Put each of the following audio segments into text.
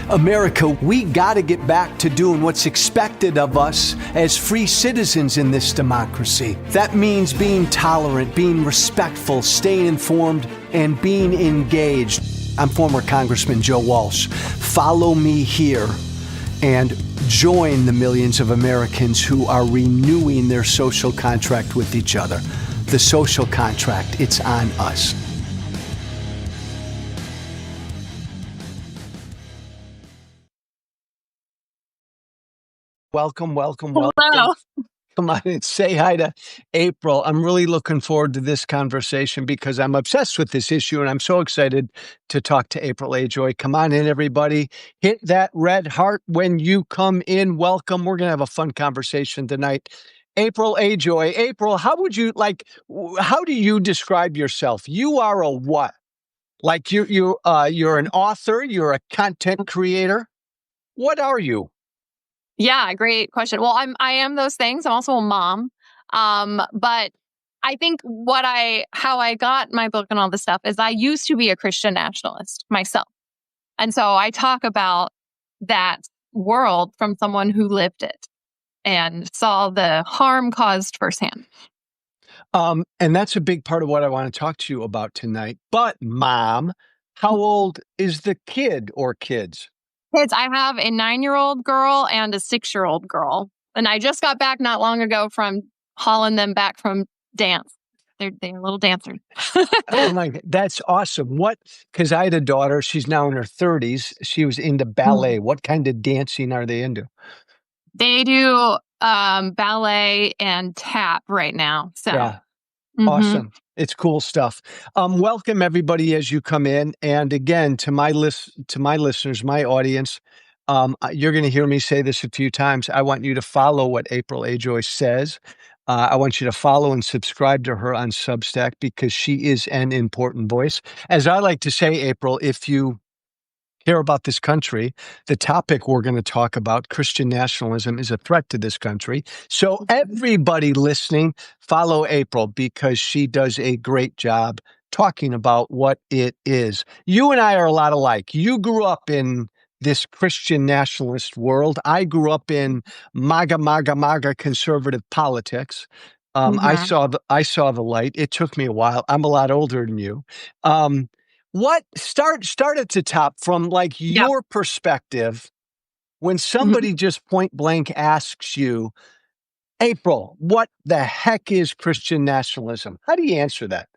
America, we got to get back to doing what's expected of us as free citizens in this democracy. That means being tolerant, being respectful, staying informed, and being engaged. I'm former Congressman Joe Walsh. Follow me here and join the millions of Americans who are renewing their social contract with each other. The social contract, it's on us. Welcome. Hello. Come on and say hi to April. I'm really looking forward to this conversation because I'm obsessed with this issue and I'm so excited to talk to April Ajoy. Come on in, everybody. Hit that red heart when you come in. Welcome. We're going to have a fun conversation tonight. April Ajoy. April, how do you describe yourself? You are a what? Like you're an author, you're a content creator. What are you? Yeah, great question. Well, I am those things. I'm also a mom. But I think how I got my book and all this stuff is I used to be a Christian nationalist myself. And so I talk about that world from someone who lived it and saw the harm caused firsthand. And that's a big part of what I want to talk to you about tonight. But Mom, how old is the kid or kids? Kids, I have a 9-year-old girl and a 6-year-old girl. And I just got back not long ago from hauling them back from dance. They're little dancers. Oh my God, that's awesome. Because I had a daughter, she's now in her 30s. She was into ballet. What kind of dancing are they into? They do ballet and tap right now. So yeah. Awesome. It's cool stuff. Welcome everybody as you come in. And again, to my listeners, my audience, you're going to hear me say this a few times. I want you to follow what April Ajoy says. I want you to follow and subscribe to her on Substack because she is an important voice. As I like to say, April, if you care about this country, the topic we're going to talk about, Christian nationalism, is a threat to this country. So everybody listening, follow April because she does a great job talking about what it is. You and I are a lot alike. You grew up in this Christian nationalist world. I grew up in MAGA conservative politics. I saw the light. It took me a while. I'm a lot older than you. Start at the top from your perspective when somebody just point blank asks you, April, what the heck is Christian nationalism? How do you answer that?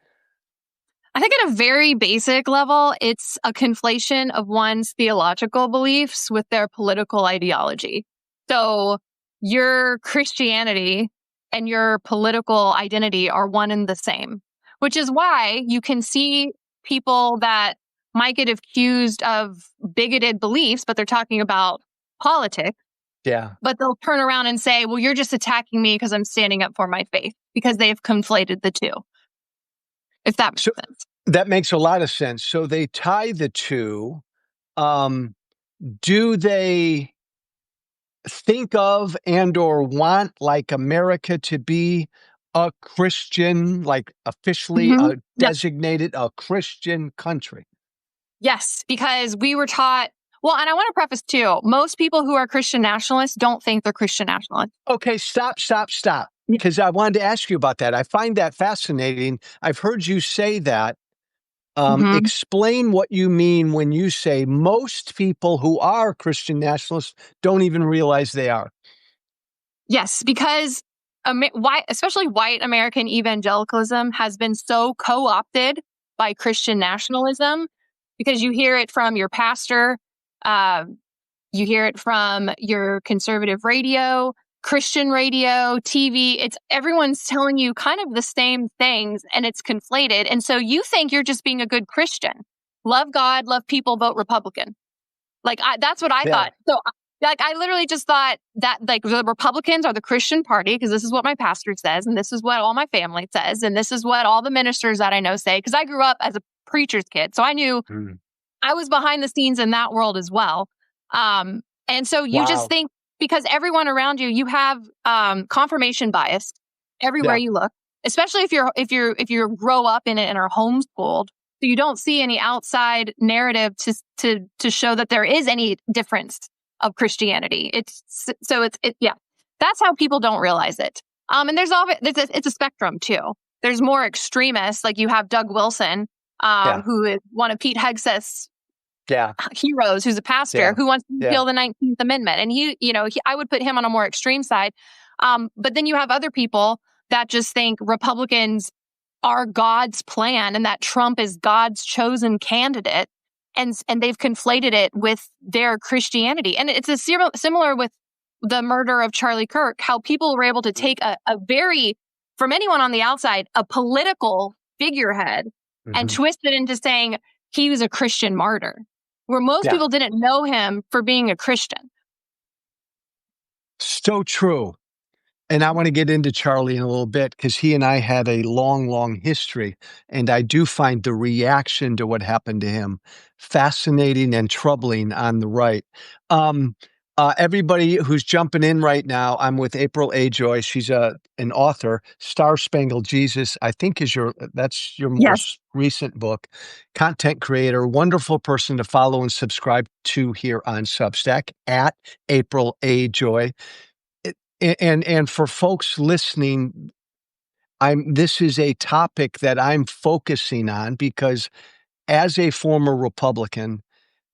I think at a very basic level, it's a conflation of one's theological beliefs with their political ideology. So your Christianity and your political identity are one and the same, which is why you can see people that might get accused of bigoted beliefs, but they're talking about politics. Yeah. But they'll turn around and say, well, you're just attacking me because I'm standing up for my faith, because they've conflated the two. If that makes sense. That makes a lot of sense. So they tie the two. Do they think of and or want America to be a Christian, officially designated a Christian country? Yes, because we were taught, well, and I want to preface too, most people who are Christian nationalists don't think they're Christian nationalists. Okay, stop. Because I wanted to ask you about that. I find that fascinating. I've heard you say that. Explain what you mean when you say most people who are Christian nationalists don't even realize they are. Yes, because especially white American evangelicalism has been so co-opted by Christian nationalism, because you hear it from your pastor, you hear it from your conservative radio, Christian radio, TV. Everyone's telling you kind of the same things, and it's conflated. And so you think you're just being a good Christian. Love God, love people, vote Republican. That's what I thought. So I literally just thought that the Republicans are the Christian party because this is what my pastor says, and this is what all my family says, and this is what all the ministers that I know say, because I grew up as a preacher's kid. So I knew I was behind the scenes in that world as well. And so you just think, because everyone around you, you have confirmation bias everywhere you look, especially if you grow up in it and are homeschooled. So you don't see any outside narrative to show that there is any difference of Christianity. Yeah. That's how people don't realize it. And it's a spectrum too. There's more extremists, like you have Doug Wilson, who is one of Pete Hegseth's heroes, who's a pastor who wants to repeal the 19th Amendment. And I would put him on a more extreme side. But then you have other people that just think Republicans are God's plan and that Trump is God's chosen candidate. And they've conflated it with their Christianity. And it's similar with the murder of Charlie Kirk, how people were able to take a very, from anyone on the outside, a political figurehead and twist it into saying he was a Christian martyr, where most people didn't know him for being a Christian. So true. And I want to get into Charlie in a little bit because he and I had a long, long history. And I do find the reaction to what happened to him fascinating and troubling on the right. Everybody who's jumping in right now, I'm with April Ajoy. She's an author. Star Spangled Jesus, I think that's your most recent book. Content creator, wonderful person to follow and subscribe to here on Substack at April Ajoy. And for folks listening, this is a topic that I'm focusing on because as a former Republican,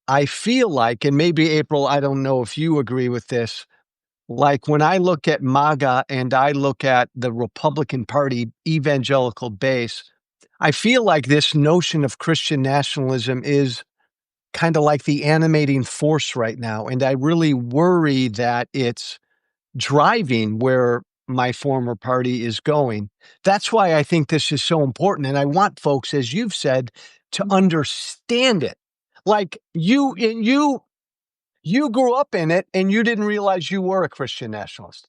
I feel like, and maybe April, I don't know if you agree with this, like when I look at MAGA and I look at the Republican Party evangelical base, I feel like this notion of Christian nationalism is kind of like the animating force right now. And I really worry that it's driving where my former party is going. That's why I think this is so important. And I want folks, as you've said, to understand it. Like you grew up in it and you didn't realize you were a Christian nationalist.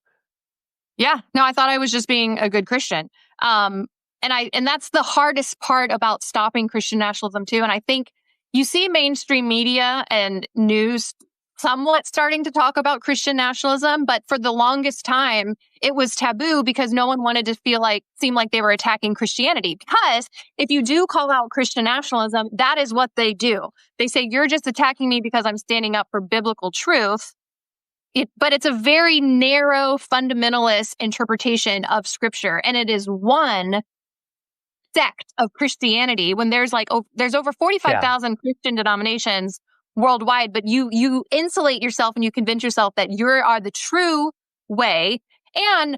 Yeah, no, I thought I was just being a good Christian. And that's the hardest part about stopping Christian nationalism too. And I think you see mainstream media and news somewhat starting to talk about Christian nationalism, but for the longest time, it was taboo because no one wanted to seem like they were attacking Christianity. Because if you do call out Christian nationalism, that is what they do. They say, you're just attacking me because I'm standing up for biblical truth. But it's a very narrow, fundamentalist interpretation of Scripture. And it is one sect of Christianity when there's over 45,000 Christian denominations worldwide, but you insulate yourself and you convince yourself that you are the true way. And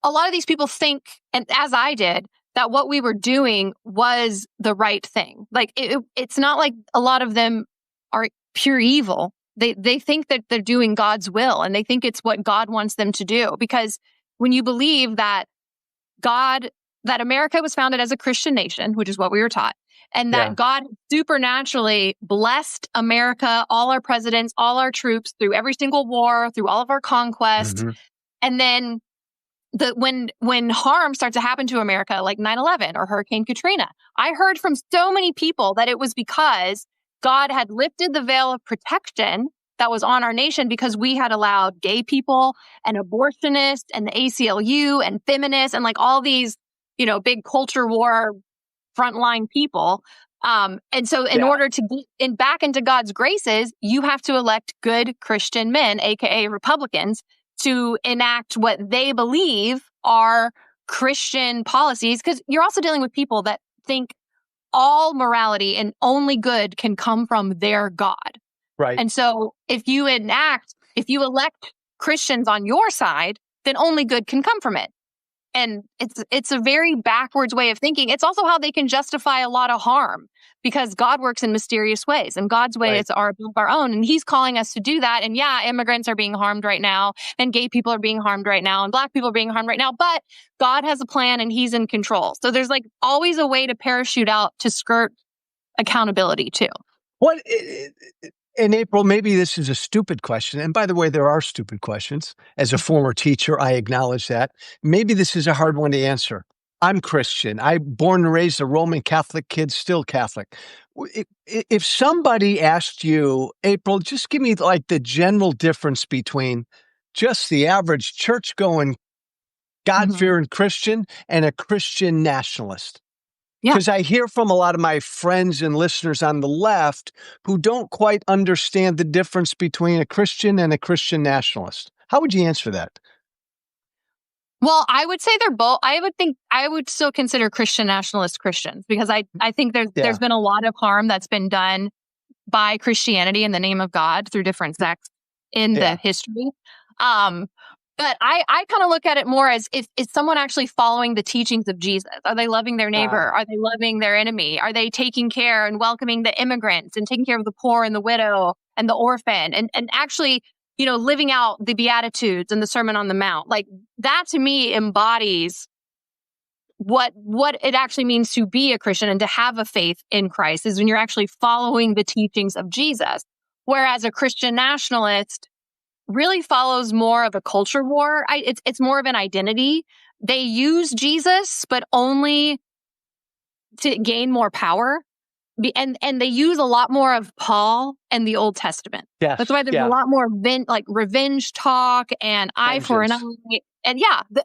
a lot of these people think, and as I did, that what we were doing was the right thing. Like it's not like a lot of them are pure evil. They think that they're doing God's will and they think it's what God wants them to do. Because when you believe that America was founded as a Christian nation, which is what we were taught, and that God supernaturally blessed America, all our presidents, all our troops through every single war, through all of our conquests. And then when harm starts to happen to America, like 9/11 or Hurricane Katrina, I heard from so many people that it was because God had lifted the veil of protection that was on our nation because we had allowed gay people and abortionists and the ACLU and feminists and like all these, big culture war frontline people. And so in order to get back into God's graces, you have to elect good Christian men, aka Republicans, to enact what they believe are Christian policies. Because you're also dealing with people that think all morality and only good can come from their God. Right. And so if you elect Christians on your side, then only good can come from it. And it's a very backwards way of thinking. It's also how they can justify a lot of harm because God works in mysterious ways and God's ways are above our own. And he's calling us to do that. And immigrants are being harmed right now and gay people are being harmed right now and Black people are being harmed right now. But God has a plan and he's in control. So there's like always a way to parachute out to skirt accountability too. In April, maybe this is a stupid question. And by the way, there are stupid questions. As a former teacher, I acknowledge that. Maybe this is a hard one to answer. I'm Christian. I'm born and raised a Roman Catholic kid, still Catholic. If somebody asked you, April, just give me like the general difference between just the average church-going, God-fearing Christian and a Christian nationalist. Yeah. Because I hear from a lot of my friends and listeners on the left who don't quite understand the difference between a Christian and a Christian nationalist. How would you answer that? Well, I would say they're both. I would still consider Christian nationalist Christians, because I think there's Yeah. been a lot of harm that's been done by Christianity in the name of God through different sects in the history. But I kind of look at it more as, is someone actually following the teachings of Jesus? Are they loving their neighbor? Are they loving their enemy? Are they taking care and welcoming the immigrants and taking care of the poor and the widow and the orphan, and actually, living out the Beatitudes and the Sermon on the Mount? Like, that to me embodies what it actually means to be a Christian and to have a faith in Christ, is when you're actually following the teachings of Jesus. Whereas a Christian nationalist really follows more of a culture war. It's more of an identity. They use Jesus, but only to gain more power. And they use a lot more of Paul and the Old Testament. Yes. That's why there's a lot more revenge talk and eye for an eye. And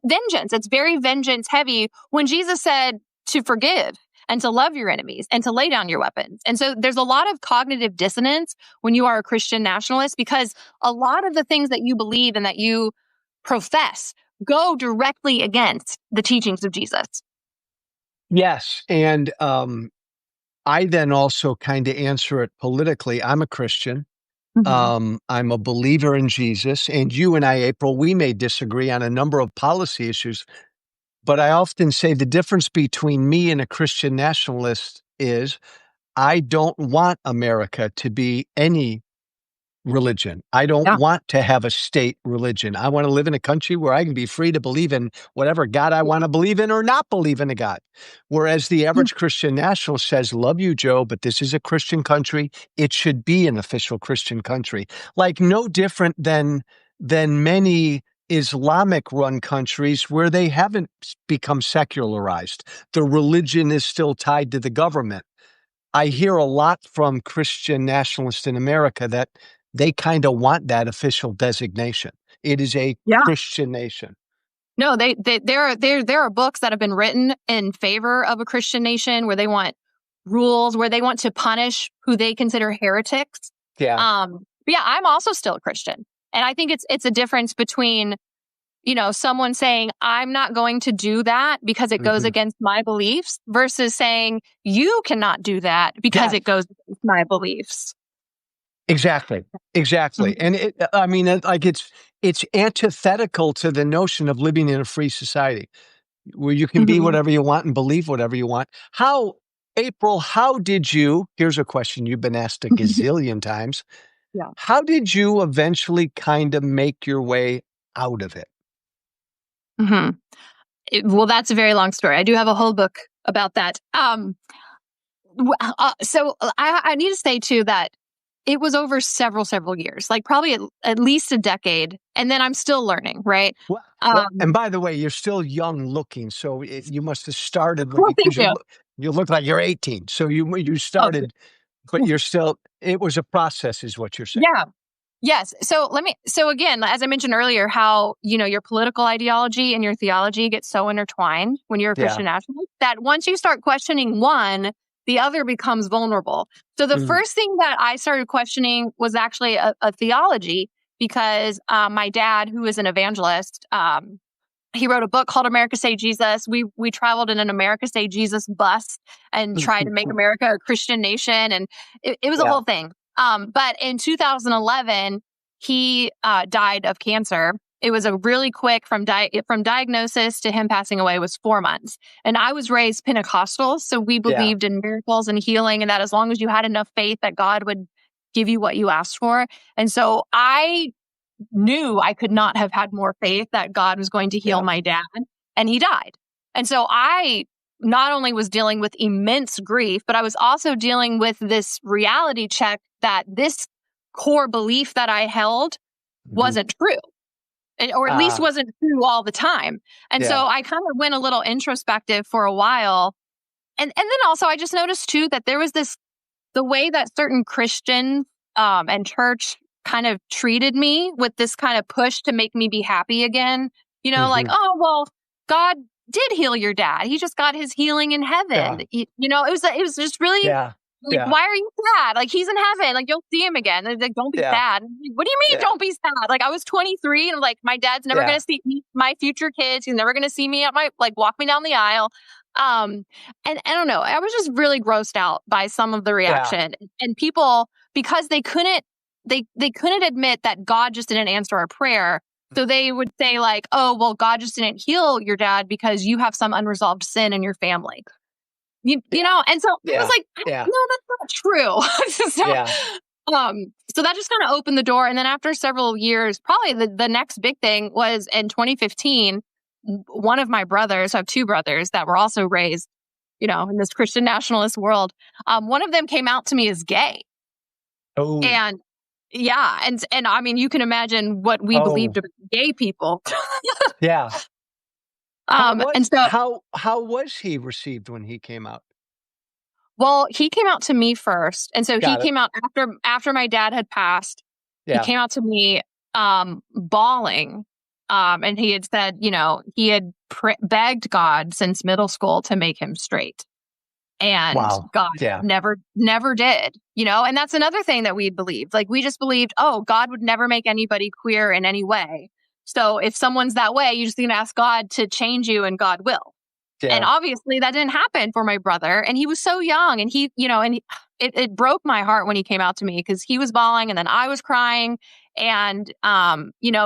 vengeance. It's very vengeance heavy, when Jesus said to forgive and to love your enemies and to lay down your weapons. And so there's a lot of cognitive dissonance when you are a Christian nationalist, because a lot of the things that you believe and that you profess go directly against the teachings of Jesus. Yes. And I then also kind of answer it politically. I'm a Christian. I'm a believer in Jesus. And you and I, April, we may disagree on a number of policy issues, but I often say the difference between me and a Christian nationalist is I don't want America to be any religion. I don't want to have a state religion. I want to live in a country where I can be free to believe in whatever God I want to believe in, or not believe in a God. Whereas the average Christian nationalist says, love you, Joe, but this is a Christian country. It should be an official Christian country. Like, no different than many Islamic run countries where they haven't become secularized. The religion is still tied to the government. I hear a lot from Christian nationalists in America that they kind of want that official designation. It is a Christian nation. No, there are books that have been written in favor of a Christian nation, where they want rules, where they want to punish who they consider heretics. Yeah. But I'm also still a Christian. And I think it's a difference between, someone saying, I'm not going to do that because it goes against my beliefs, versus saying, you cannot do that because it goes against my beliefs. Exactly. And it's antithetical to the notion of living in a free society where you can be whatever you want and believe whatever you want. April, here's a question you've been asked a gazillion times. Yeah. How did you eventually kind of make your way out of it? Well, that's a very long story. I do have a whole book about that. So I need to say too that it was over several years, like probably at least a decade. And then I'm still learning, right? Well, and by the way, you're still young looking, so you must have started Thank you. you look like you're 18. So you started, but you're still, it was a process is what you're saying. Yeah. Yes. So again, as I mentioned earlier, how, your political ideology and your theology get so intertwined when you're a Christian nationalist, that once you start questioning one, the other becomes vulnerable. So the first thing that I started questioning was actually a theology, because my dad, who is an evangelist, he wrote a book called America Say Jesus. We traveled in an America Say Jesus bus and tried to make America a Christian nation. And it was a whole thing. But in 2011, he died of cancer. It was a really quick, from diagnosis to him passing away was 4 months. And I was raised Pentecostal, so we believed in miracles and healing, and that as long as you had enough faith that God would give you what you asked for. And so I knew I could not have had more faith that God was going to heal my dad, and he died. And so I not only was dealing with immense grief, but I was also dealing with this reality check that this core belief that I held wasn't true. Or at least wasn't true all the time. And so I kind of went a little introspective for a while. And then also I just noticed too that there was the way that certain Christians and church kind of treated me, with this kind of push to make me be happy again. Like, oh, well, God did heal your dad. He just got his healing in heaven. It was just really why are you sad? Like, he's in heaven. Like, you'll see him again. Like, don't be sad. What do you mean don't be sad? Like, I was 23 and like, my dad's never going to see me, my future kids. He's never going to see me at walk me down the aisle. And I don't know. I was just really grossed out by some of the reaction and people, because they couldn't admit that God just didn't answer our prayer. So they would say like, oh, well, God just didn't heal your dad because you have some unresolved sin in your family. You know, and so I was like, no, that's not true. So that just kind of opened the door. And then after several years, probably the next big thing was in 2015, one of my brothers, I have two brothers that were also raised, in this Christian nationalist world. One of them came out to me as gay. Oh. And and I mean, you can imagine what we believed about gay people. How was he received when he came out? Well, he came out to me first. And so he came out after my dad had passed. He came out to me bawling. And he had said, he had begged God since middle school to make him straight. And God never did, and that's another thing that we believed. Like, we just believed, God would never make anybody queer in any way. So if someone's that way, you just need to ask God to change you and God will. And obviously that didn't happen for my brother. And he was so young and it broke my heart when he came out to me because he was bawling and then I was crying. And,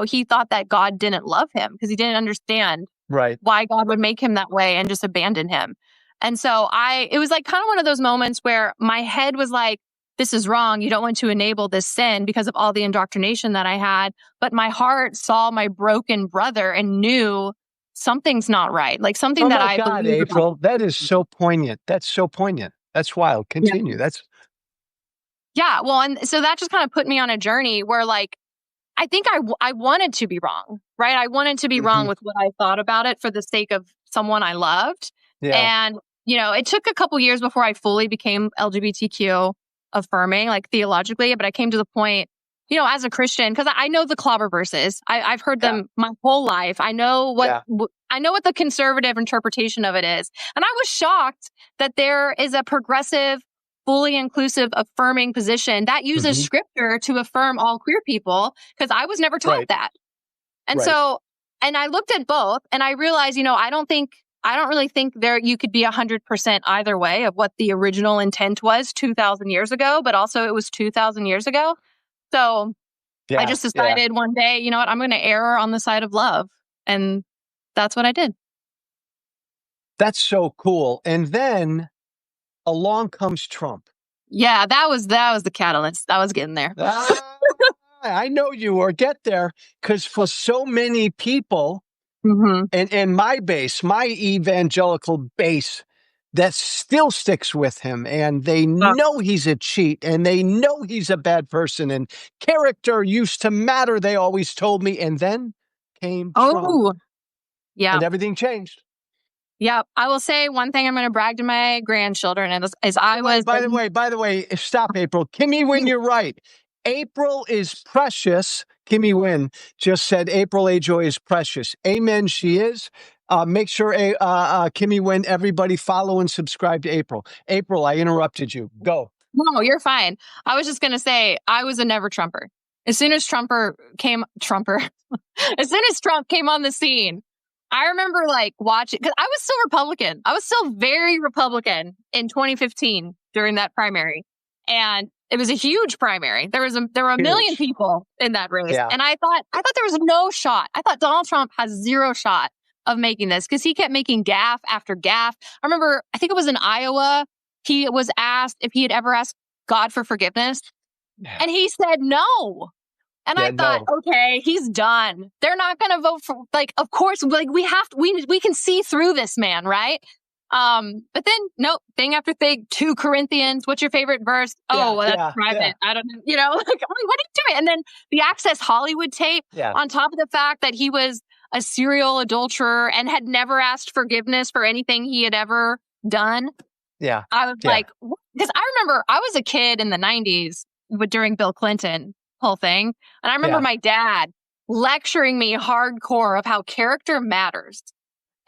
he thought that God didn't love him because he didn't understand why God would make him that way and just abandon him. And so it was like kind of one of those moments where my head was like, this is wrong. You don't want to enable this sin because of all the indoctrination that I had. But my heart saw my broken brother and knew something's not right. Like something that I believe April, about. that is so poignant. That's so poignant. That's wild. Continue. Well, and so that just kind of put me on a journey where like, I think I wanted to be wrong, right? I wanted to be wrong with what I thought about it for the sake of someone I loved. And, it took a couple years before I fully became LGBTQ affirming, like theologically, but I came to the point, as a Christian, because I know the clobber verses. I've heard them my whole life. I know what the conservative interpretation of it is. And I was shocked that there is a progressive, fully inclusive, affirming position that uses scripture to affirm all queer people, because I was never taught that. And so, and I looked at both and I realized, I don't really think you could be 100% either way of what the original intent was 2,000 years ago, but also it was 2,000 years ago. So I just decided one day, you know what, I'm going to err on the side of love. And that's what I did. That's so cool. And then along comes Trump. Yeah, that was the catalyst. I was getting there. I know you were. Get there. Because for so many people, and my evangelical base, that still sticks with him, and they know he's a cheat, and they know he's a bad person, and character used to matter, they always told me, and then came Trump. And everything changed. Yeah, I will say one thing I'm going to brag to my grandchildren is I was... By the way, stop, April. Kimmy Wynn, you're right. April is precious. Kimmy Wynn just said April Ajoy is precious. Amen, she is. Make sure, Kimmy Wynn, everybody follow and subscribe to April. April, I interrupted you. Go. No, you're fine. I was just going to say I was a never Trumper. As soon as Trump came on the scene, I remember watching, because I was still Republican. I was still very Republican in 2015 during that primary. And it was a huge primary. There were a million people in that race. And I thought there was no shot. I thought Donald Trump has zero shot of making this because he kept making gaffe after gaffe. I remember, I think it was in Iowa, he was asked if he had ever asked God for forgiveness. And he said no. And I thought, okay, he's done. They're not going to vote for, of course, we can see through this man, right? But then, nope, thing after thing, 2 Corinthians, what's your favorite verse? That's private. I don't know, what are you doing? And then the Access Hollywood tape, on top of the fact that he was a serial adulterer and had never asked forgiveness for anything he had ever done. Yeah. I was because I remember I was a kid in the 90s during Bill Clinton whole thing. And I remember my dad lecturing me hardcore of how character matters.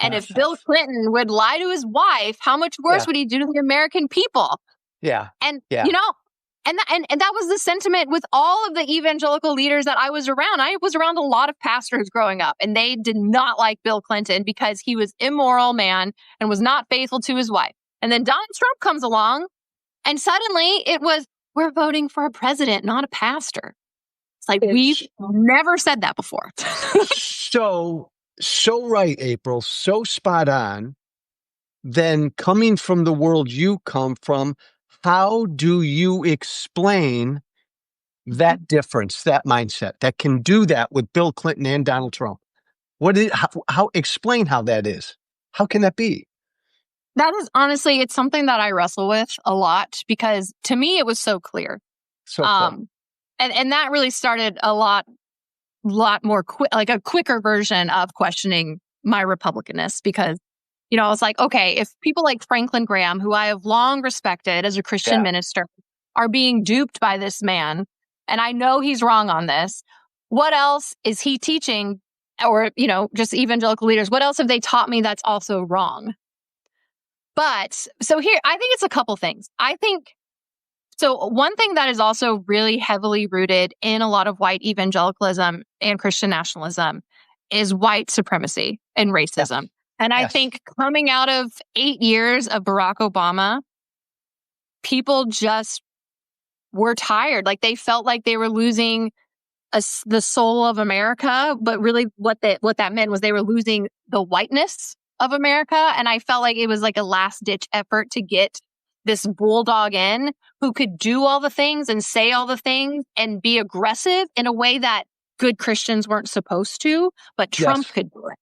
And if Bill Clinton would lie to his wife, how much worse would he do to the American people? Yeah. And, and that was the sentiment with all of the evangelical leaders that I was around. I was around a lot of pastors growing up, and they did not like Bill Clinton because he was immoral man and was not faithful to his wife. And then Donald Trump comes along, and suddenly it was, we're voting for a president, not a pastor. It's like, we've never said that before. So right, April, so spot on. Then coming from the world you come from, how do you explain that difference, that mindset that can do that with Bill Clinton and Donald Trump? How explain how that is? How can that be? That is honestly, it's something that I wrestle with a lot because to me, it was so clear. And that really started a lot more like a quicker version of questioning my Republicanness because, I was like, okay, if people like Franklin Graham, who I have long respected as a Christian minister, are being duped by this man, and I know he's wrong on this, what else is he teaching? Or, just evangelical leaders, what else have they taught me that's also wrong? But so here, I think it's a couple things. So one thing that is also really heavily rooted in a lot of white evangelicalism and Christian nationalism is white supremacy and racism. And I think coming out of 8 years of Barack Obama, people just were tired. Like they felt like they were losing the soul of America, but really what that meant was they were losing the whiteness of America. And I felt like it was like a last ditch effort to get this bulldog in who could do all the things and say all the things and be aggressive in a way that good Christians weren't supposed to, but Trump could do it.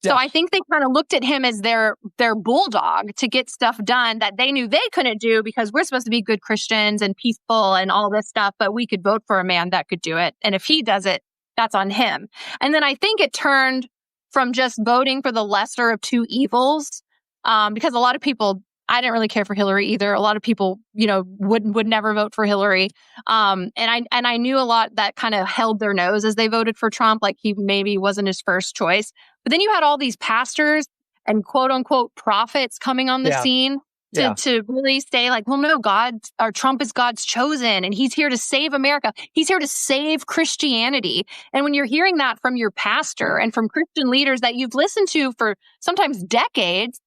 So I think they kind of looked at him as their bulldog to get stuff done that they knew they couldn't do because we're supposed to be good Christians and peaceful and all this stuff, but we could vote for a man that could do it. And if he does it, that's on him. And then I think it turned from just voting for the lesser of two evils, because a lot of people, I didn't really care for Hillary either. A lot of people, would never vote for Hillary. And I knew a lot that kind of held their nose as they voted for Trump, like he maybe wasn't his first choice. But then you had all these pastors and quote unquote prophets coming on the scene to really say like, well, no, Trump is God's chosen and he's here to save America. He's here to save Christianity. And when you're hearing that from your pastor and from Christian leaders that you've listened to for sometimes decades,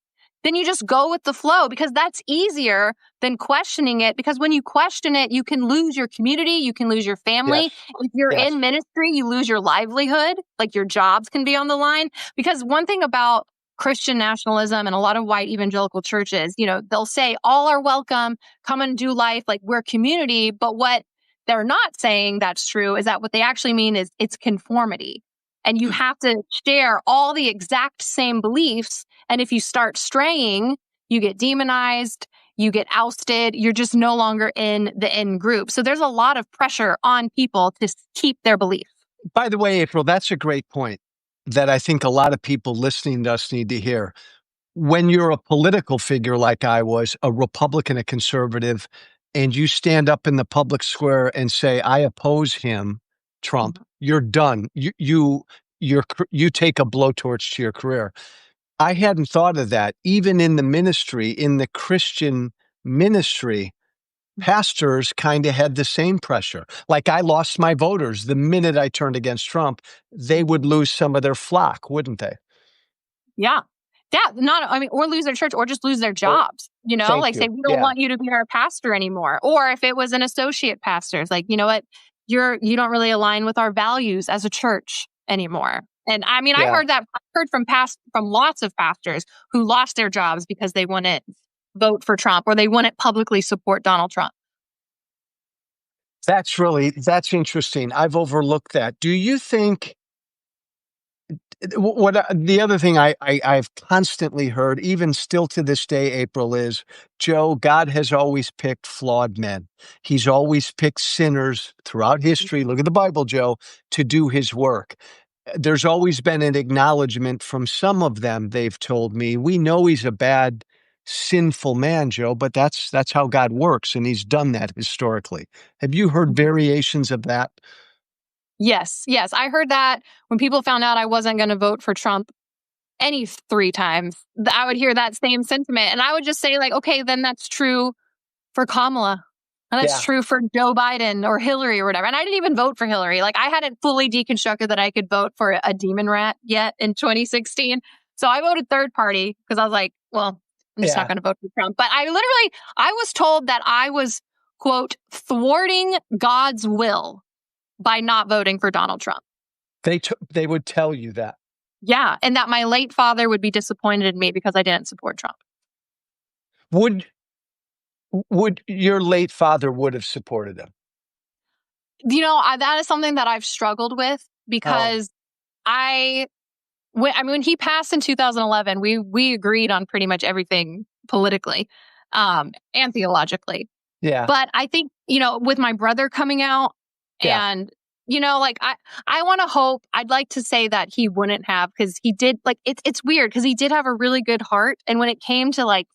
then you just go with the flow because that's easier than questioning it. Because when you question it, you can lose your community, you can lose your family. If you're in ministry, you lose your livelihood, like your jobs can be on the line. Because one thing about Christian nationalism and a lot of white evangelical churches, they'll say all are welcome, come and do life, like we're community. But what they're not saying that's true is that what they actually mean is it's conformity. And you have to share all the exact same beliefs. And if you start straying, you get demonized, you get ousted, you're just no longer in the in group. So there's a lot of pressure on people to keep their belief. By the way, April, that's a great point that I think a lot of people listening to us need to hear. When you're a political figure like I was, a Republican, a conservative, and you stand up in the public square and say, I oppose him, Trump, you're done. You take a blowtorch to your career. I hadn't thought of that. Even in the ministry, in the Christian ministry, pastors kind of had the same pressure. Like I lost my voters the minute I turned against Trump. They would lose some of their flock, wouldn't they? Yeah. Or lose their church or just lose their jobs, say, we don't want you to be our pastor anymore. Or if it was an associate pastor, it's like, you know what? You don't really align with our values as a church anymore. And I heard from lots of pastors who lost their jobs because they wouldn't vote for Trump or they wouldn't publicly support Donald Trump. That's interesting. I've overlooked that. Do you think the other thing I've constantly heard, even still to this day, April, is, Joe, God has always picked flawed men. He's always picked sinners throughout history. Look at the Bible, Joe, to do his work. There's always been an acknowledgement from some of them, they've told me, we know he's a bad, sinful man, Joe, but that's how God works, and he's done that historically. Have you heard variations of that? Yes. I heard that when people found out I wasn't going to vote for Trump any 3 times, I would hear that same sentiment. And I would just say, like, okay, then that's true for Kamala. And that's true for Joe Biden or Hillary or whatever. And I didn't even vote for Hillary. Like, I hadn't fully deconstructed that I could vote for a demon rat yet in 2016. So I voted third party because I was like, well, I'm just not going to vote for Trump. But I was told that I was, quote, thwarting God's will by not voting for Donald Trump. They would tell you that. Yeah. And that my late father would be disappointed in me because I didn't support Trump. Would your late father would have supported him? That is something that I've struggled with because when he passed in 2011, we agreed on pretty much everything politically, and theologically. Yeah. But I think, with my brother coming out and, I want to hope, I'd like to say that he wouldn't have, because he did, like, it's weird because he did have a really good heart. And when it came to like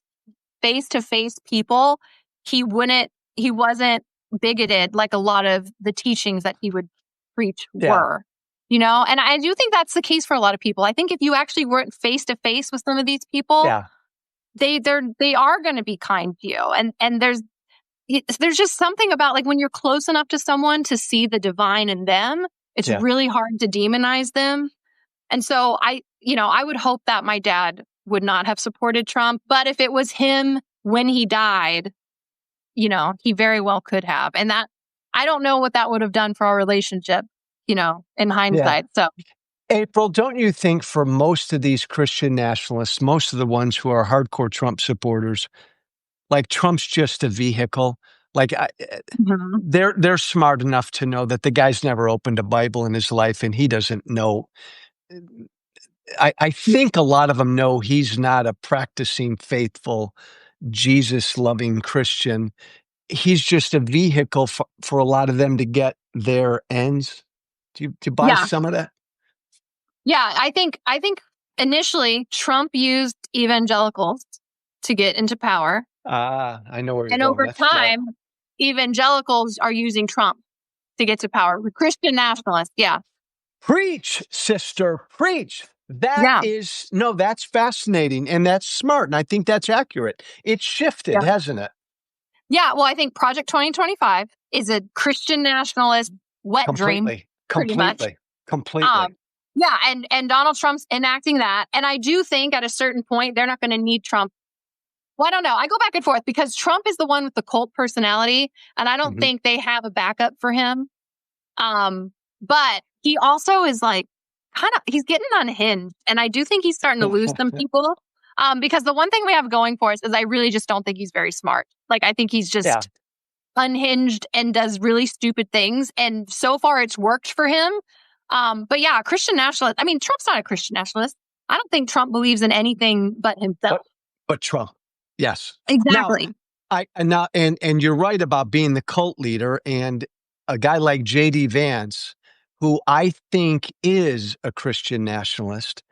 face-to-face people, he wasn't bigoted like a lot of the teachings that he would preach were. And I do think that's the case for a lot of people. I think if you actually weren't face to face with some of these people, they are going to be kind to you. And there's just something about, like, when you're close enough to someone to see the divine in them, it's really hard to demonize them. And so I would hope that my dad would not have supported Trump, but if it was him when he died, he very well could have. And that, I don't know what that would have done for our relationship, in hindsight. So, April, don't you think for most of these Christian nationalists, most of the ones who are hardcore Trump supporters, like, Trump's just a vehicle? Like, they're smart enough to know that the guy's never opened a Bible in his life and he doesn't know. I think a lot of them know he's not a practicing, faithful, Jesus-loving Christian. He's just a vehicle for a lot of them to get their ends. Do you buy some of that? Yeah, I think initially Trump used evangelicals to get into power. I know where you're going. And over time, evangelicals are using Trump to get to power. Christian nationalists, Preach, sister, preach. That's fascinating and that's smart. And I think that's accurate. It's shifted, hasn't it? Yeah, well, I think Project 2025 is a Christian nationalist wet dream. Completely. And Donald Trump's enacting that. And I do think at a certain point, they're not going to need Trump. Well, I don't know. I go back and forth because Trump is the one with the cult personality, and I don't think they have a backup for him. But he also is like he's getting unhinged, and I do think he's starting to lose some people. Because the one thing we have going for us is I really just don't think he's very smart. Like, I think he's just unhinged and does really stupid things, and so far it's worked for him. But yeah, Christian nationalist. I mean, Trump's not a Christian nationalist. I don't think Trump believes in anything but himself. But Trump. Yes. Exactly. And you're right about being the cult leader, and a guy like J.D. Vance, who I think is a Christian nationalist,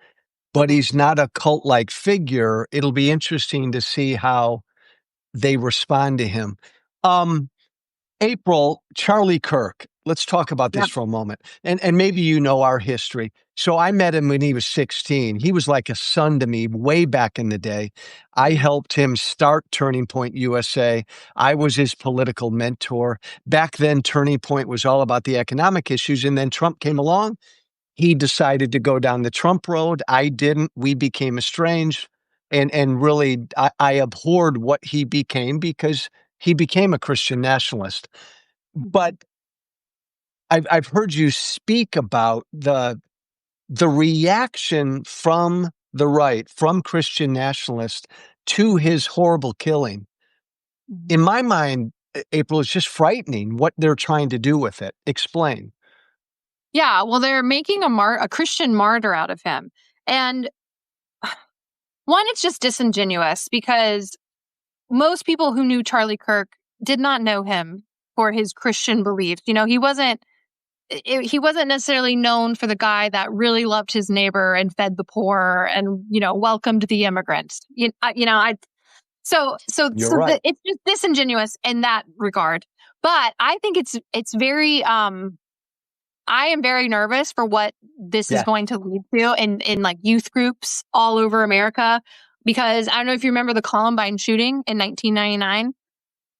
but he's not a cult-like figure. It'll be interesting to see how they respond to him. April, Charlie Kirk. Let's talk about this for a moment. And maybe you know our history. So I met him when he was 16. He was like a son to me way back in the day. I helped him start Turning Point USA. I was his political mentor. Back then, Turning Point was all about the economic issues. And then Trump came along. He decided to go down the Trump road. I didn't. We became estranged. And really, I abhorred what he became because he became a Christian nationalist. But I've heard you speak about the reaction from the right, from Christian nationalists to his horrible killing. In my mind, April, it's just frightening what they're trying to do with it. Explain. Yeah, well, they're making a Christian martyr out of him. And one, it's just disingenuous because most people who knew Charlie Kirk did not know him for his Christian beliefs. He wasn't necessarily known for the guy that really loved his neighbor and fed the poor and, welcomed the immigrants. So right. It's just disingenuous in that regard. But I think it's very I am very nervous for what this is Yeah. going to lead to in like youth groups all over America, because I don't know if you remember the Columbine shooting in 1999.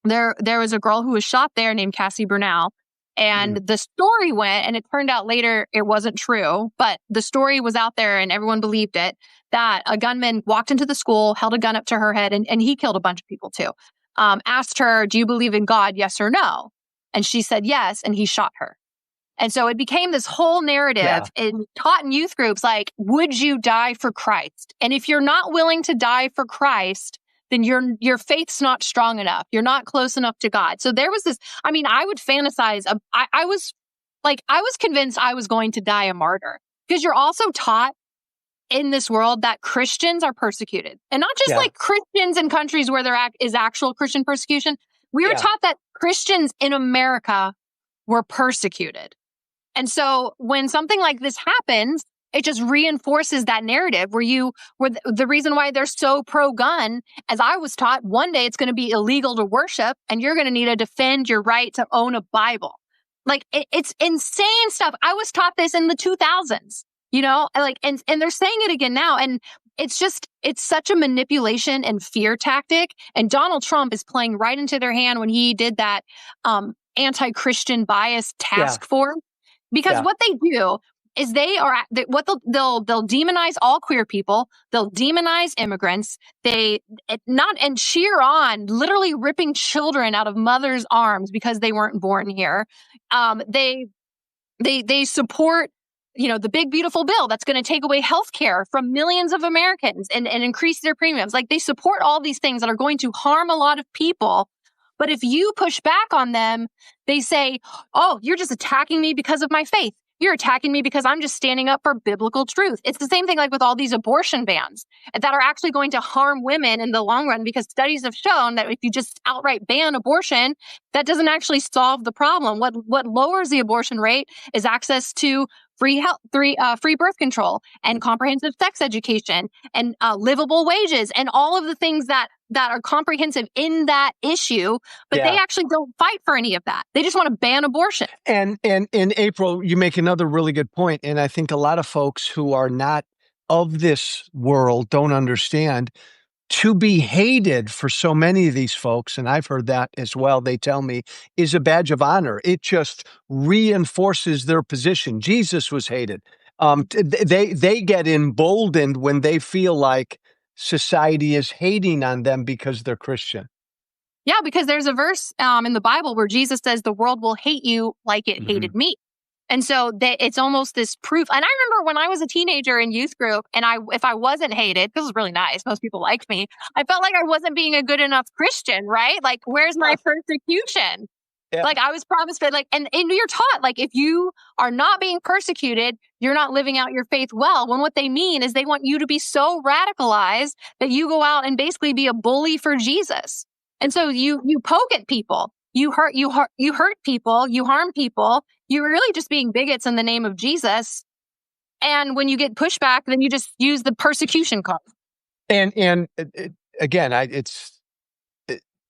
There was a girl who was shot there named Cassie Bernal. And the story went, and it turned out later it wasn't true, but the story was out there and everyone believed it, that a gunman walked into the school, held a gun up to her head, and he killed a bunch of people too. Asked her, "Do you believe in God? Yes or no?" And she said yes, and he shot her. And so it became this whole narrative taught in youth groups, like, would you die for Christ? And if you're not willing to die for Christ, then your faith's not strong enough. You're not close enough to God. So there was this, I mean, I would fantasize. I was convinced I was going to die a martyr, because you're also taught in this world that Christians are persecuted, and not just like Christians in countries where there is actual Christian persecution. We were taught that Christians in America were persecuted. And so when something like this happens, it just reinforces that narrative where the reason why they're so pro-gun, as I was taught, one day it's going to be illegal to worship and you're going to need to defend your right to own a Bible. Like it's insane stuff. I was taught this in the 2000s, and they're saying it again now. And it's such a manipulation and fear tactic. And Donald Trump is playing right into their hand when he did that anti-Christian bias task force. Because what they do is they'll demonize all queer people. They'll demonize immigrants. And cheer on literally ripping children out of mothers' arms because they weren't born here. They support, the big beautiful bill that's going to take away health care from millions of Americans and increase their premiums. Like, they support all these things that are going to harm a lot of people. But if you push back on them, they say, "Oh, you're just attacking me because of my faith. You're attacking me because I'm just standing up for biblical truth." It's the same thing like with all these abortion bans that are actually going to harm women in the long run, because studies have shown that if you just outright ban abortion, that doesn't actually solve the problem. What lowers the abortion rate is access to free birth control and comprehensive sex education and livable wages and all of the things that are comprehensive in that issue, but they actually don't fight for any of that. They just want to ban abortion. And April, you make another really good point. And I think a lot of folks who are not of this world don't understand, to be hated for so many of these folks, and I've heard that as well, they tell me, is a badge of honor. It just reinforces their position. Jesus was hated. They get emboldened when they feel like society is hating on them because they're Christian. Yeah, because there's a verse in the Bible where Jesus says the world will hate you like it hated me. And so it's almost this proof. And I remember when I was a teenager in youth group, and if I wasn't hated, this was really nice, most people liked me, I felt like I wasn't being a good enough Christian, right? Like, where's my persecution? Yeah. Like, I was promised, and you're taught, like, if you are not being persecuted, you're not living out your faith well. When what they mean is they want you to be so radicalized that you go out and basically be a bully for Jesus. And so you poke at people, you hurt people, you harm people. You're really just being bigots in the name of Jesus. And when you get pushback, then you just use the persecution card. And again,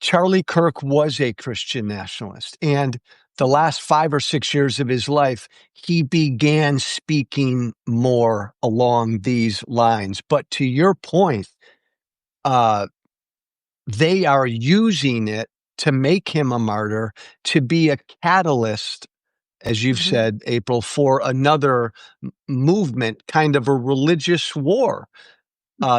Charlie Kirk was a Christian nationalist, and the last 5 or 6 years of his life, he began speaking more along these lines. But to your point, they are using it to make him a martyr, to be a catalyst, as you've said, April, for another movement, kind of a religious war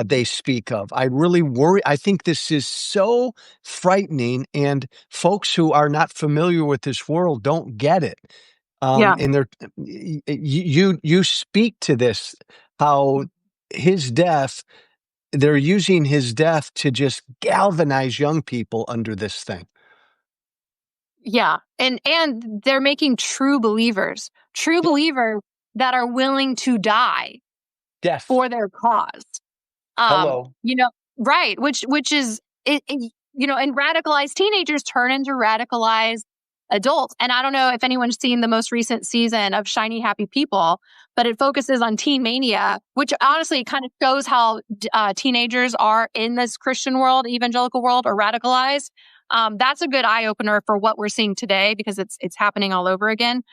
they speak of. I really worry. I think this is so frightening, and folks who are not familiar with this world don't get it. And you speak to this, how his death, they're using his death to just galvanize young people under this thing. Yeah. And they're making true believers that are willing to die for their cause. Hello. Right. Which is, and radicalized teenagers turn into radicalized adults. And I don't know if anyone's seen the most recent season of Shiny Happy People, but it focuses on teen mania, which honestly kind of shows how teenagers are in this Christian world, evangelical world, or radicalized. That's a good eye opener for what we're seeing today, because it's happening all over again.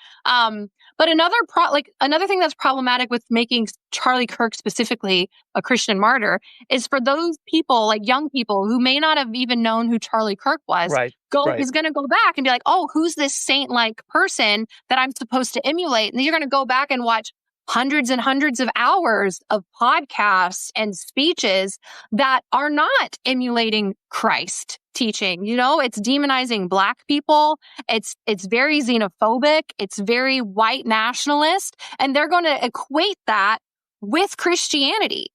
But another thing that's problematic with making Charlie Kirk specifically a Christian martyr is for those people, like young people who may not have even known who Charlie Kirk was, Right. is going to go back and be like, oh, who's this saint-like person that I'm supposed to emulate? And then you're going to go back and watch hundreds and hundreds of hours of podcasts and speeches that are not emulating Christ teaching. It's demonizing Black people. It's very xenophobic. It's very white nationalist. And they're going to equate that with Christianity.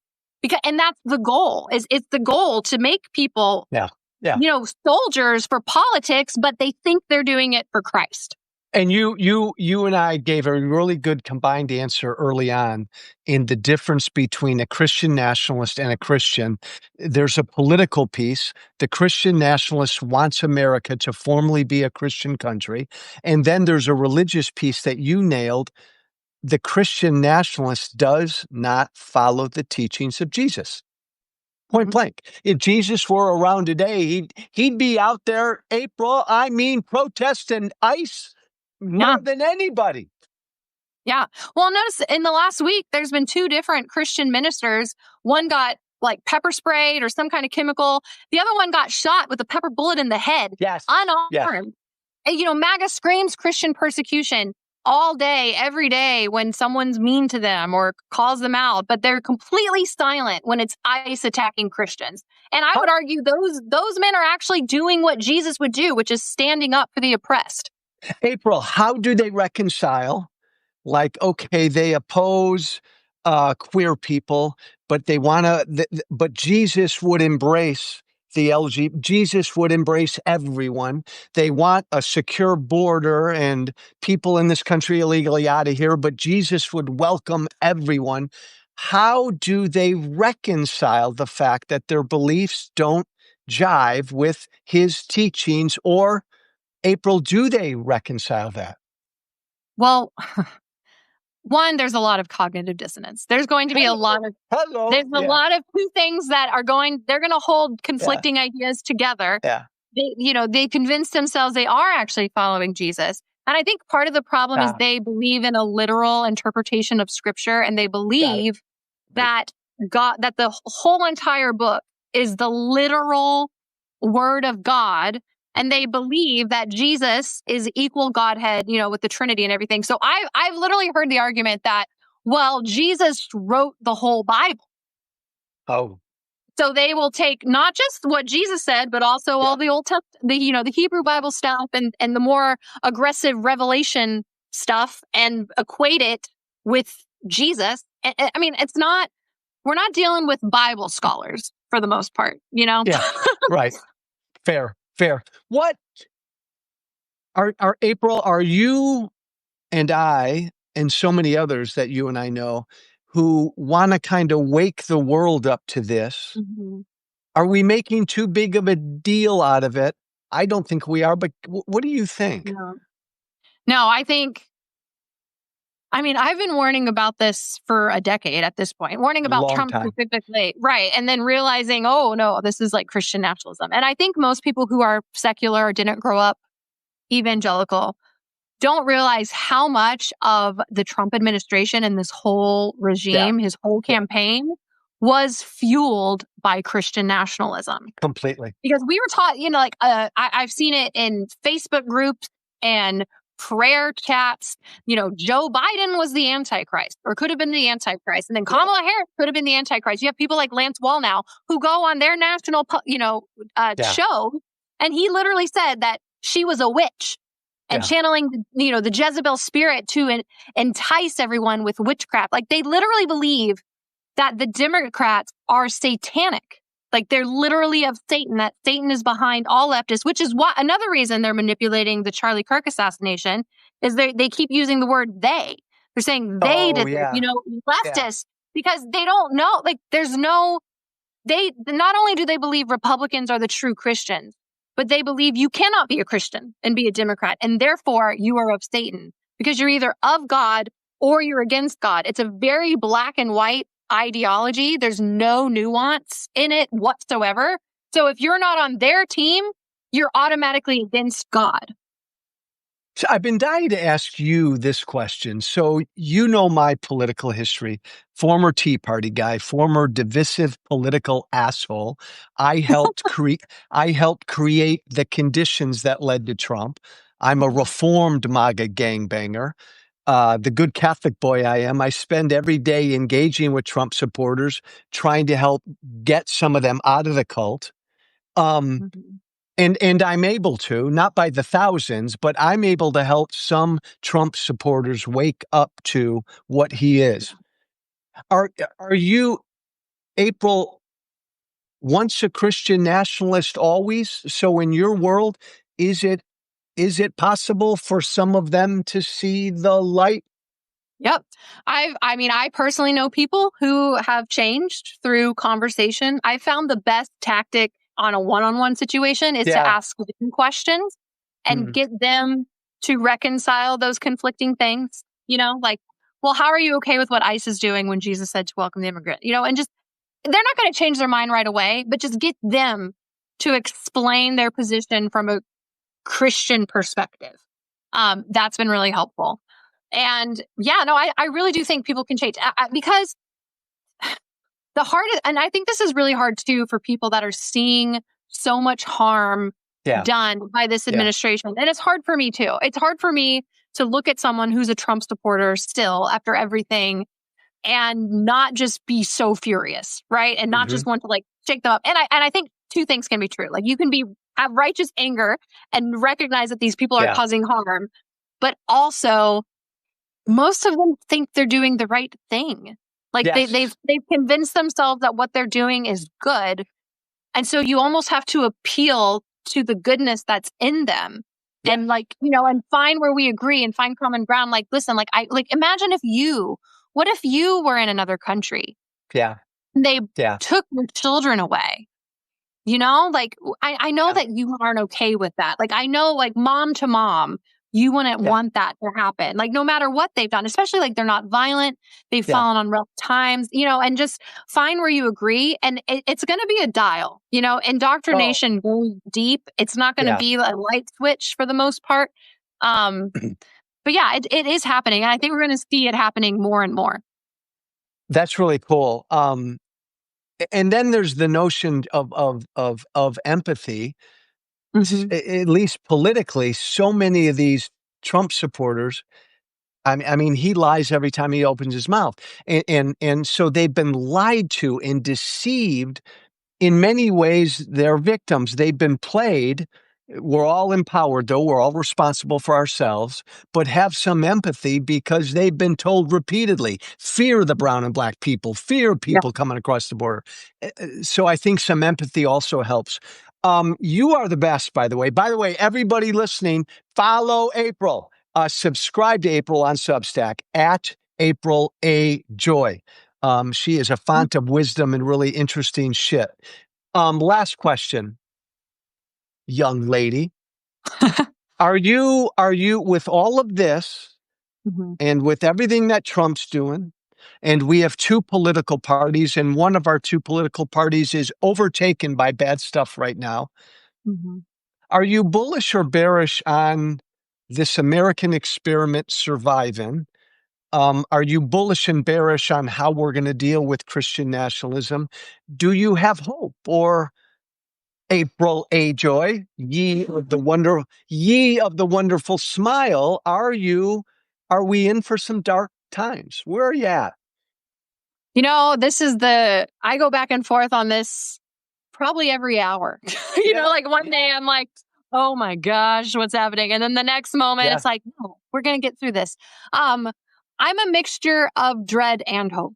And that's the goal. It's the goal to make people, soldiers for politics, but they think they're doing it for Christ. And you and I gave a really good combined answer early on in the difference between a Christian nationalist and a Christian. There's a political piece. The Christian nationalist wants America to formally be a Christian country. And then there's a religious piece that you nailed. The Christian nationalist does not follow the teachings of Jesus. Point blank. If Jesus were around today, he'd be out there, protesting ICE more than anybody. Yeah. Well, notice in the last week, there's been 2 different Christian ministers. One got like pepper sprayed or some kind of chemical. The other one got shot with a pepper bullet in the head. Yes. Unarmed. Yes. And, MAGA screams Christian persecution all day, every day when someone's mean to them or calls them out, but they're completely silent when it's ICE attacking Christians. And I would argue those men are actually doing what Jesus would do, which is standing up for the oppressed. April, how do they reconcile? Like, okay, they oppose queer people, but they want to. But Jesus would embrace the LGBT. Jesus would embrace everyone. They want a secure border and people in this country illegally out of here, but Jesus would welcome everyone. How do they reconcile the fact that their beliefs don't jive with his teachings? Or, April, do they reconcile that? Well, one, there's a lot of cognitive dissonance. There's going to be a lot of lot of 2 things that they're going to hold conflicting ideas together. Yeah. They convince themselves they are actually following Jesus. And I think part of the problem is they believe in a literal interpretation of scripture, and they believe that the whole entire book is the literal word of God. And they believe that Jesus is equal Godhead, with the Trinity and everything. So I've literally heard the argument that, well, Jesus wrote the whole Bible. Oh. So they will take not just what Jesus said, but also all the Old Testament, the Hebrew Bible stuff and the more aggressive revelation stuff and equate it with Jesus. I mean, we're not dealing with Bible scholars for the most part, Yeah. Right. Fair. What are April, are you and I and so many others that you and I know who want to kind of wake the world up to this? Mm-hmm. Are we making too big of a deal out of it? I don't think we are, but what do you think? No, I've been warning about this for a decade at this point, warning about Trump specifically. Right. And then realizing, oh, no, this is like Christian nationalism. And I think most people who are secular or didn't grow up evangelical don't realize how much of the Trump administration and this whole regime, his whole campaign was fueled by Christian nationalism. Completely. Because we were taught, I've seen it in Facebook groups and prayer chats. Joe Biden was the Antichrist or could have been the Antichrist. And then Kamala Harris could have been the Antichrist. You have people like Lance Wallnau who go on their national, show. And he literally said that she was a witch and channeling, the Jezebel spirit to entice everyone with witchcraft. Like they literally believe that the Democrats are satanic. Like they're literally of Satan, that Satan is behind all leftists, which is another reason they're manipulating the Charlie Kirk assassination is they keep using the word they. They're saying they did this, leftists, because they don't know, like not only do they believe Republicans are the true Christians, but they believe you cannot be a Christian and be a Democrat. And therefore you are of Satan because you're either of God or you're against God. It's a very black and white ideology. There's no nuance in it whatsoever. So if you're not on their team, you're automatically against God. So I've been dying to ask you this question. So you know my political history, former Tea Party guy, former divisive political asshole. I helped create the conditions that led to Trump. I'm a reformed MAGA gangbanger. The good Catholic boy I am, I spend every day engaging with Trump supporters, trying to help get some of them out of the cult. Um, Mhm. and I'm able to, not by the thousands, but I'm able to help some Trump supporters wake up to what he is. Are you, April, once a Christian nationalist, always? So in your world, is it possible for some of them to see the light? Yep. I personally know people who have changed through conversation. I found the best tactic on a one-on-one situation is to Yeah. ask them questions and Mm. get them to reconcile those conflicting things. Like, well, how are you okay with what ICE is doing when Jesus said to welcome the immigrant? And just, they're not going to change their mind right away, but just get them to explain their position from a Christian perspective. That's been really helpful. And yeah, no, I really do think people can change because the hardest, and I think this is really hard too for people that are seeing so much harm Yeah. done by this Yeah. administration. And it's hard for me too. It's hard for me to look at someone who's a Trump supporter still after everything and not just be so furious, right? And not Mhm. just want to like shake them up. And I think two things can be true. Like you can have righteous anger and recognize that these people are Yeah. causing harm, but also most of them think they're doing the right thing. Like Yes. they've convinced themselves that what they're doing is good. And so you almost have to appeal to the goodness that's in them. Yeah. And and find where we agree and find common ground. Like, listen, imagine what if you were in another country Yeah. and they Yeah. took your children away? I know Yeah. that you aren't okay with that. Like, I know, like, mom to mom, you wouldn't Yeah. want that to happen. Like, no matter what they've done, especially like they're not violent, they've Yeah. fallen on rough times, and just find where you agree. And it's going to be a dial, Oh. indoctrination goes deep. It's not going to Yeah. be a light switch for the most part. But yeah, it is happening. And I think we're going to see it happening more and more. That's really cool. And then there's the notion of empathy. Mhm. At least politically, so many of these Trump supporters. I mean, he lies every time he opens his mouth, and so they've been lied to and deceived. In many ways, they're victims. They've been played. We're all empowered, though. We're all responsible for ourselves, but have some empathy because they've been told repeatedly, fear the brown and black people, fear Yeah. people coming across the border. So I think some empathy also helps. You are the best, by the way. By the way, everybody listening, follow April. Subscribe to April on Substack at April Ajoy. She is a font of wisdom and really interesting shit. Last question, young lady. Are you with all of this Mhm. and with everything that Trump's doing, and we have two political parties, and one of our two political parties is overtaken by bad stuff right now. Mhm. Are you bullish or bearish on this American experiment surviving? Are you bullish and bearish on how we're going to deal with Christian nationalism? Do you have hope? Or April Ajoy, ye of the wonderful smile, are we in for some dark times? Where are you at? I go back and forth on this probably every hour. Yeah. Like one day I'm like, oh my gosh, what's happening? And then the next moment Yeah. it's like, no, we're going to get through this. I'm a mixture of dread and hope.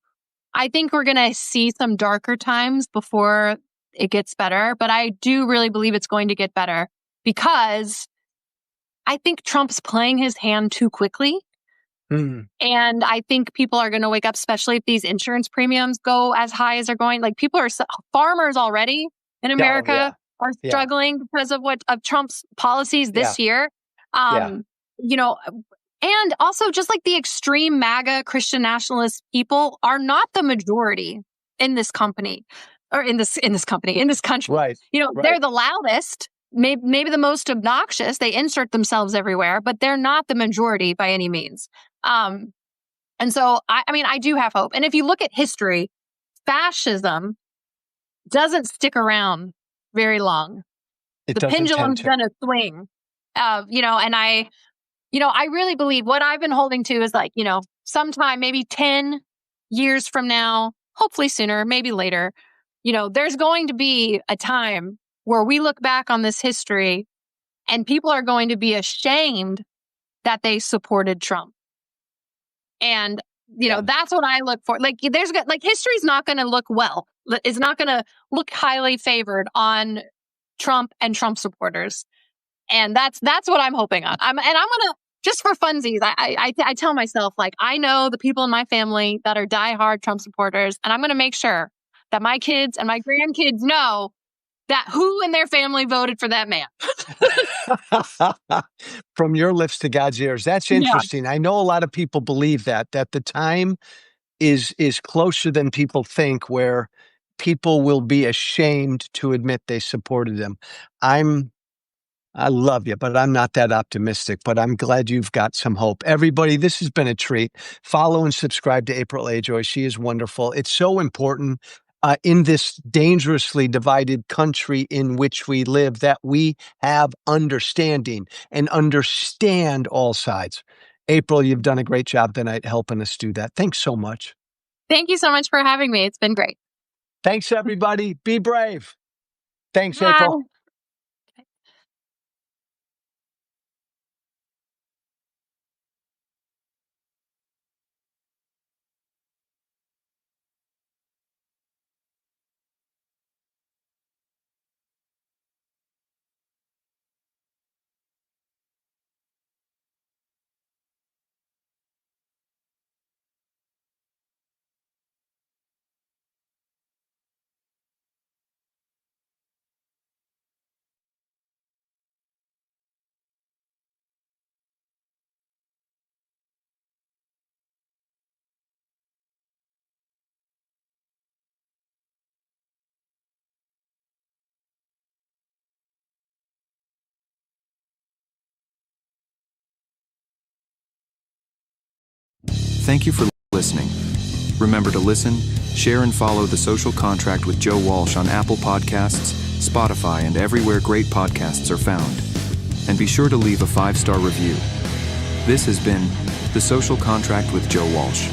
I think we're going to see some darker times before it gets better, but I do really believe it's going to get better because I think Trump's playing his hand too quickly. Mm. And I think people are going to wake up, especially if these insurance premiums go as high as they're going. Like farmers already in Oh, America yeah. are Yeah. struggling because of Trump's policies this year. Yeah. And also just like the extreme MAGA Christian nationalist people are not the majority in this company or in this country. Right. They're the loudest. maybe the most obnoxious. They insert themselves everywhere, but they're not the majority by any means. And so, I do have hope. And if you look at history, fascism doesn't stick around very long. It The doesn't tend pendulum's to. going to swing. And I really believe what I've been holding to is like, sometime maybe 10 years from now, hopefully sooner, maybe later, there's going to be a time where we look back on this history and people are going to be ashamed that they supported Trump. And, that's what I look for. Like, history's not going to look well. It's not going to look highly favored on Trump and Trump supporters. And that's what I'm hoping on. I'm going to, just for funsies, I tell myself, like, I know the people in my family that are diehard Trump supporters, and I'm going to make sure that my kids and my grandkids know that who in their family voted for that man. From your lips to God's ears. That's interesting. Yeah. I know a lot of people believe that the time is closer than people think, where people will be ashamed to admit they supported him. I love you, but I'm not that optimistic, but I'm glad you've got some hope. Everybody, this has been a treat. Follow and subscribe to April Ajoy. She is wonderful. It's so important in this dangerously divided country in which we live that we have understanding and understand all sides. April, you've done a great job tonight helping us do that. Thanks so much. Thank you so much for having me. It's been great. Thanks, everybody. Be brave. Thanks, Bye. April. Thank you for listening. Remember to listen, share, and follow The Social Contract with Joe Walsh on Apple Podcasts, Spotify, and everywhere great podcasts are found. And be sure to leave a 5-star review. This has been The Social Contract with Joe Walsh.